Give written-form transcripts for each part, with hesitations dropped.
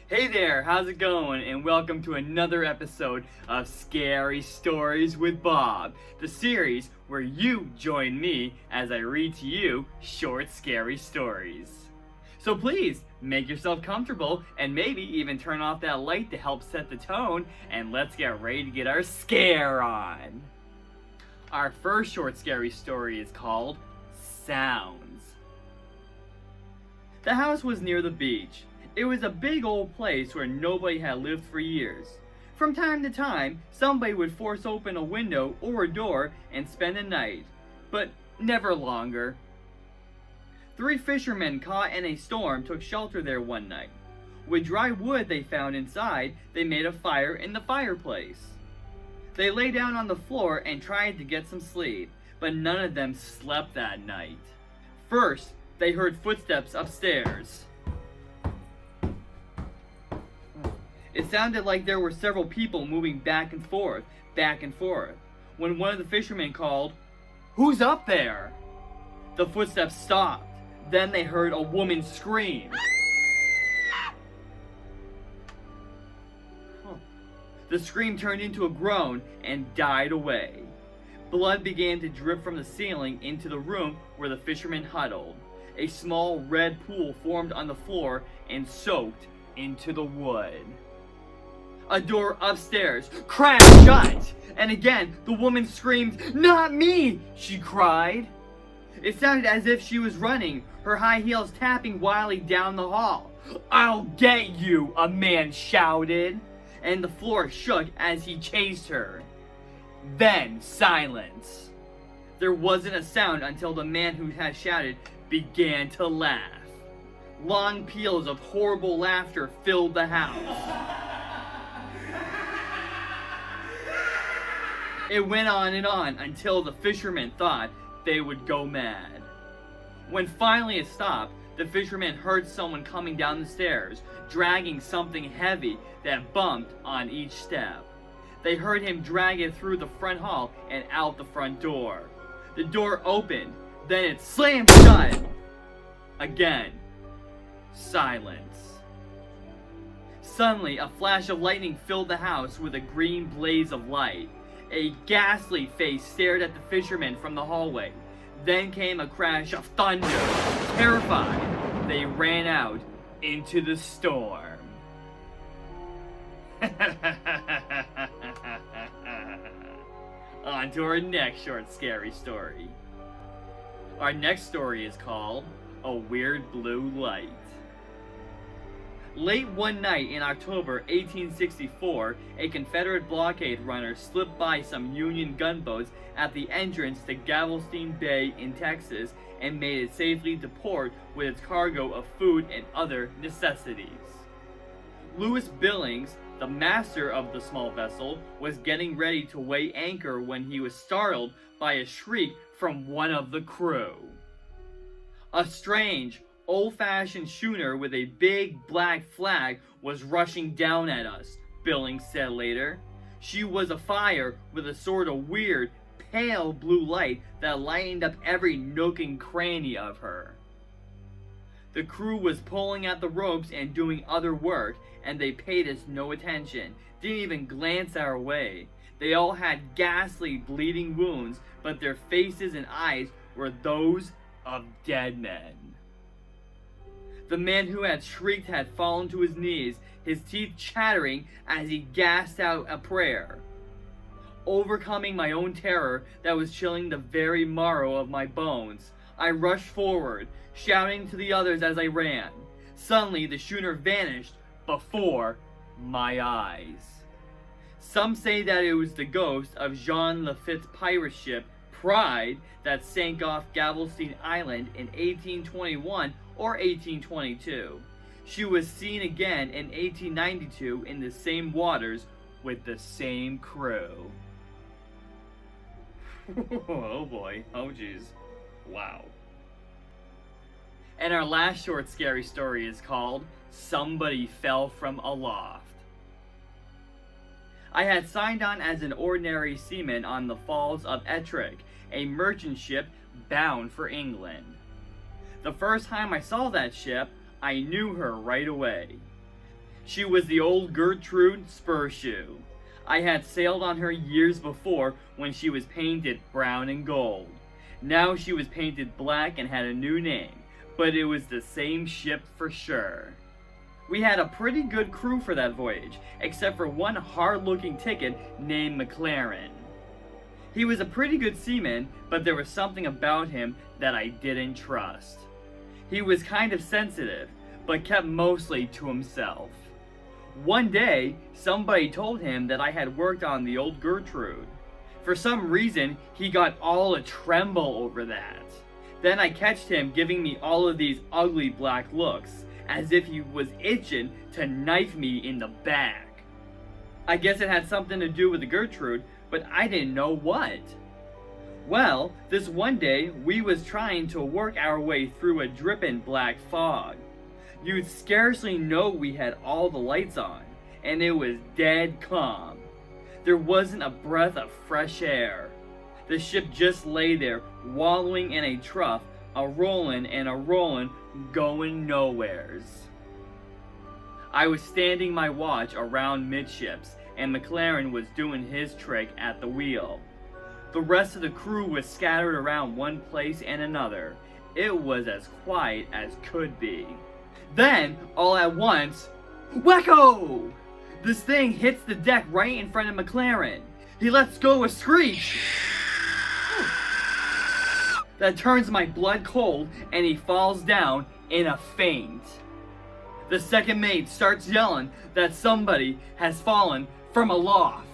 Hey there, how's it going? And welcome to another episode of Scary Stories with Bob, the series where you join me as I read to you short, scary stories. So please, make yourself comfortable and maybe even turn off that light to help set the tone, and let's get ready to get our scare on. Our first short, scary story is called Sounds. The house was near the beach. It was a big old place where nobody had lived for years. From time to time, somebody would force open a window or a door and spend the night, but never longer. 3 fishermen caught in a storm took shelter there one night. With dry wood they found inside, they made a fire in the fireplace. They lay down on the floor and tried to get some sleep, but none of them slept that night. First, they heard footsteps upstairs. It sounded like there were several people moving back and forth, when one of the fishermen called, "Who's up there?" The footsteps stopped. Then they heard a woman scream. The scream turned into a groan and died away. Blood began to drip from the ceiling into the room where the fishermen huddled. A small red pool formed on the floor and soaked into the wood. A door upstairs crashed shut, and again the woman screamed, "Not me!" she cried. It sounded as if she was running, her high heels tapping wildly down the hall. "I'll get you!" a man shouted, and the floor shook as he chased her. Then silence. There wasn't a sound until the man who had shouted began to laugh. Long peals of horrible laughter filled the house. It went on and on until the fishermen thought they would go mad. When finally it stopped, the fishermen heard someone coming down the stairs, dragging something heavy that bumped on each step. They heard him drag it through the front hall and out the front door. The door opened, then it slammed shut. Again, silence. Suddenly, a flash of lightning filled the house with a green blaze of light. A ghastly face stared at the fishermen from the hallway. Then came a crash of thunder. Terrified, they ran out into the storm. On to our next short, scary story. Our next story is called A Weird Blue Light. Late one night in October 1864, a Confederate blockade runner slipped by some Union gunboats at the entrance to Galveston Bay in Texas and made it safely to port with its cargo of food and other necessities. Lewis Billings, the master of the small vessel, was getting ready to weigh anchor when he was startled by a shriek from one of the crew. A strange, old-fashioned schooner with a big black flag was rushing down at us, Billings said later. She was afire with a sort of weird, pale blue light that lightened up every nook and cranny of her. The crew was pulling at the ropes and doing other work, and they paid us no attention, didn't even glance our way. They all had ghastly, bleeding wounds, but their faces and eyes were those of dead men. The man who had shrieked had fallen to his knees, his teeth chattering as he gasped out a prayer. Overcoming my own terror that was chilling the very marrow of my bones, I rushed forward, shouting to the others as I ran. Suddenly, the schooner vanished before my eyes. Some say that it was the ghost of Jean Lafitte's pirate ship, Pride, that sank off Galveston Island in 1821 or 1822. She was seen again in 1892 in the same waters with the same crew. Oh boy, oh geez, wow. And our last short scary story is called Somebody Fell from Aloft. I had signed on as an ordinary seaman on the Falls of Ettrick, a merchant ship bound for England. The first time I saw that ship, I knew her right away. She was the old Gertrude Spurshoe. I had sailed on her years before when she was painted brown and gold. Now she was painted black and had a new name, but it was the same ship for sure. We had a pretty good crew for that voyage, except for one hard-looking ticket named McLaren. He was a pretty good seaman, but there was something about him that I didn't trust. He was kind of sensitive, but kept mostly to himself. One day, somebody told him that I had worked on the old Gertrude. For some reason, he got all a tremble over that. Then I catched him giving me all of these ugly black looks, as if he was itching to knife me in the back. I guess it had something to do with the Gertrude, but I didn't know what. Well, this one day, we was trying to work our way through a dripping black fog. You'd scarcely know we had all the lights on, and it was dead calm. There wasn't a breath of fresh air. The ship just lay there, wallowing in a trough, a-rollin' and a-rollin', going nowheres. I was standing my watch around midships, and McLaren was doing his trick at the wheel. The rest of the crew was scattered around one place and another. It was as quiet as could be. Then, all at once, wacko! This thing hits the deck right in front of McLaren. He lets go a screech that turns my blood cold, and he falls down in a faint. The second mate starts yelling that somebody has fallen from aloft.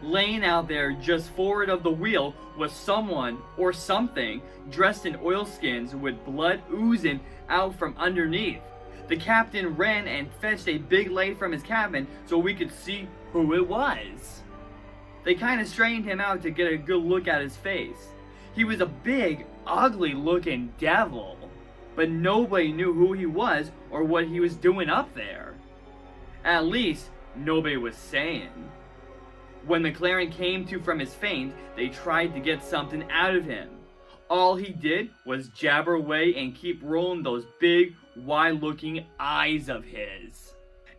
Laying out there just forward of the wheel was someone or something dressed in oilskins with blood oozing out from underneath. The captain ran and fetched a big light from his cabin so we could see who it was. They kind of strained him out to get a good look at his face. He was a big, ugly looking devil, but nobody knew who he was or what he was doing up there. At least, nobody was saying. When McLaren came to from his faint, they tried to get something out of him. All he did was jabber away and keep rolling those big, wide-looking eyes of his.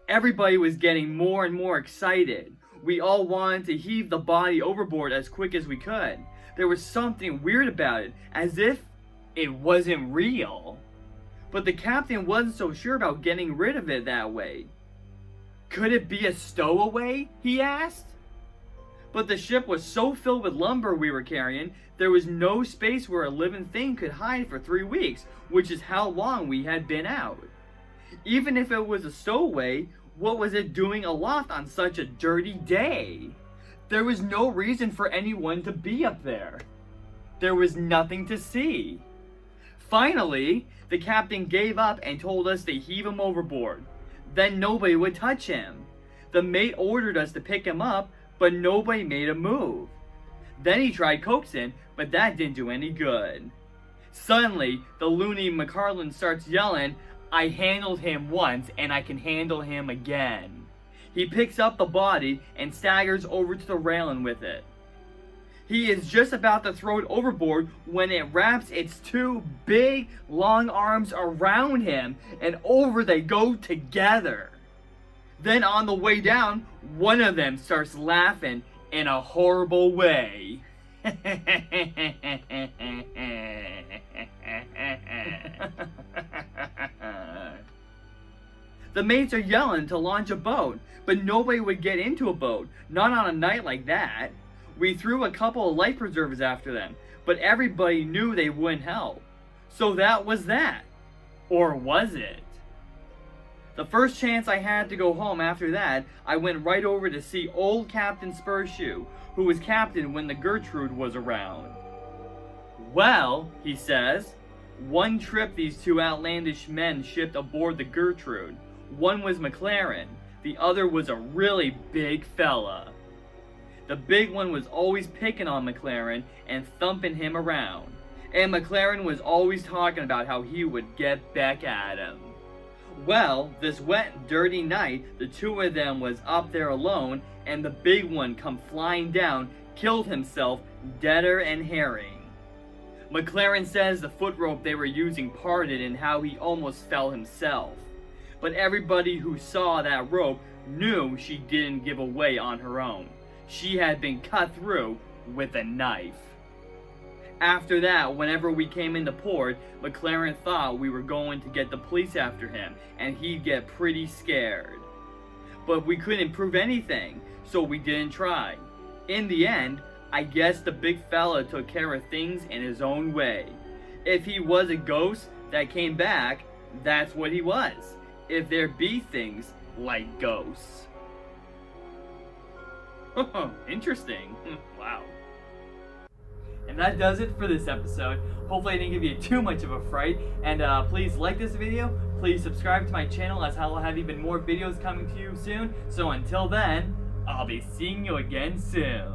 Everybody was getting more and more excited. We all wanted to heave the body overboard as quick as we could. There was something weird about it, as if it wasn't real. But the captain wasn't so sure about getting rid of it that way. Could it be a stowaway? He asked. But the ship was so filled with lumber we were carrying, there was no space where a living thing could hide for 3 weeks, which is how long we had been out. Even if it was a stowaway, what was it doing aloft on such a dirty day? There was no reason for anyone to be up there. There was nothing to see. Finally, the captain gave up and told us to heave him overboard. Then nobody would touch him. The mate ordered us to pick him up, but nobody made a move. Then he tried coaxing, but that didn't do any good. Suddenly, the loony McCarlin starts yelling, "I handled him once, and I can handle him again." He picks up the body and staggers over to the railing with it. He is just about to throw it overboard when it wraps its two big, long arms around him, and over they go together. Then on the way down, one of them starts laughing in a horrible way. The mates are yelling to launch a boat, but nobody would get into a boat, not on a night like that. We threw a couple of life preservers after them, but everybody knew they wouldn't help. So that was that. Or was it? The first chance I had to go home after that, I went right over to see old Captain Spurshoe, who was captain when the Gertrude was around. "Well," he says, "one trip these two outlandish men shipped aboard the Gertrude. One was McLaren, the other was a really big fella. The big one was always picking on McLaren and thumping him around, and McLaren was always talking about how he would get back at him. Well, this wet, dirty night, the two of them was up there alone, and the big one come flying down, killed himself, deader and herring. McLaren says the foot rope they were using parted and how he almost fell himself. But everybody who saw that rope knew she didn't give away on her own. She had been cut through with a knife. After that, whenever we came into port, McLaren thought we were going to get the police after him, and he'd get pretty scared. But we couldn't prove anything, so we didn't try. In the end, I guess the big fella took care of things in his own way. If he was a ghost that came back, that's what he was. If there be things like ghosts. Oh, interesting. Wow. And that does it for this episode. Hopefully I didn't give you too much of a fright. And please like this video. Please subscribe to my channel, as I'll have even more videos coming to you soon. So until then, I'll be seeing you again soon.